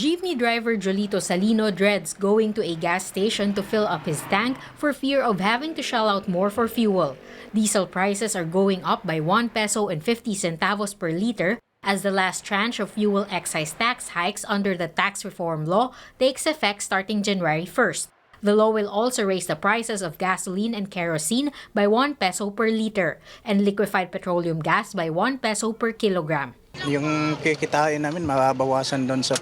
Jeepney driver Jolito Salino dreads going to a gas station to fill up his tank for fear of having to shell out more for fuel. Diesel prices are going up by 1 peso and 50 centavos per liter as the last tranche of fuel excise tax hikes under the tax reform law takes effect starting January 1st. The law will also raise the prices of gasoline and kerosene by 1 peso per liter and liquefied petroleum gas by 1 peso per kilogram. Yung kikitain namin mababawasan doon sa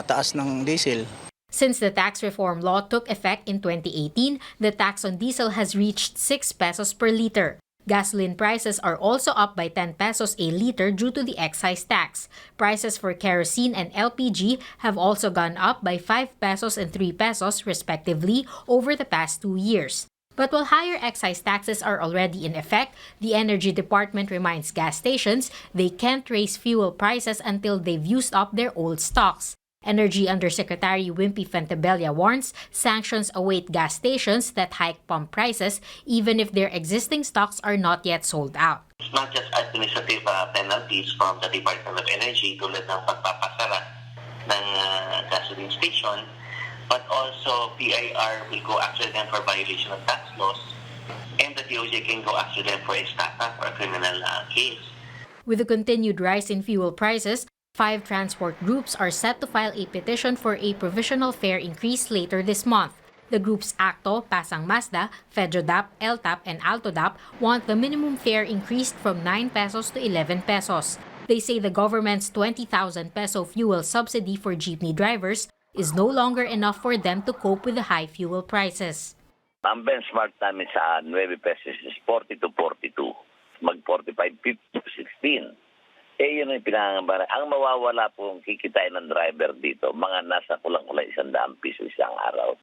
taas ng diesel. Since the tax reform law took effect in 2018, the tax on diesel has reached 6 pesos per liter. Gasoline prices are also up by 10 pesos a liter due to the excise tax. Prices for kerosene and LPG have also gone up by 5 pesos and 3 pesos respectively over the past 2 years. But while higher excise taxes are already in effect, the Energy Department reminds gas stations they can't raise fuel prices until they've used up their old stocks. Energy Undersecretary Wimpy Fentabella warns sanctions await gas stations that hike pump prices even if their existing stocks are not yet sold out. It's not just administrative penalties from the Department of Energy tulad ng pagpapasara ng gasoline station, but also PIR will go after them for violation of tax laws, and the DOJ can go after them for a stata or a criminal case. With the continued rise in fuel prices, 5 transport groups are set to file a petition for a provisional fare increase later this month. The groups ACTO, Pasang Mazda, FEDRODAP, LTAP, and ALTODAP want the minimum fare increased from 9 pesos to 11 pesos. They say the government's 20,000 peso fuel subsidy for jeepney drivers is no longer enough for them to cope with the high fuel prices. Ang benchmark namin sa 9 pesos is 40 to 42. Mag-45, 50 to 16. Yun ang pinangangambara. Ang mawawala pong kikitain ng driver dito, mga nasa kulang-kulang 100 piso isang araw.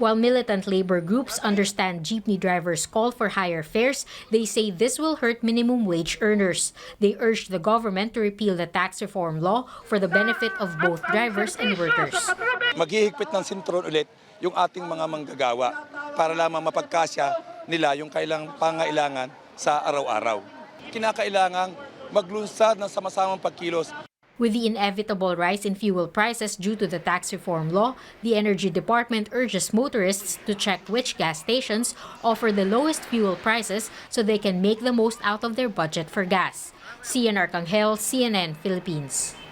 While militant labor groups understand jeepney drivers' call for higher fares, they say this will hurt minimum wage earners. They urge the government to repeal the tax reform law for the benefit of both drivers and workers. Maghihigpit ng sintron ulit yung ating mga manggagawa para lamang mapagkasya nila yung kailang pangailangan sa araw-araw. Kinakailangang maglunsad ng sama-samang pagkilos. With the inevitable rise in fuel prices due to the tax reform law, the Energy Department urges motorists to check which gas stations offer the lowest fuel prices so they can make the most out of their budget for gas. Cian Arcangel, CNN, Philippines.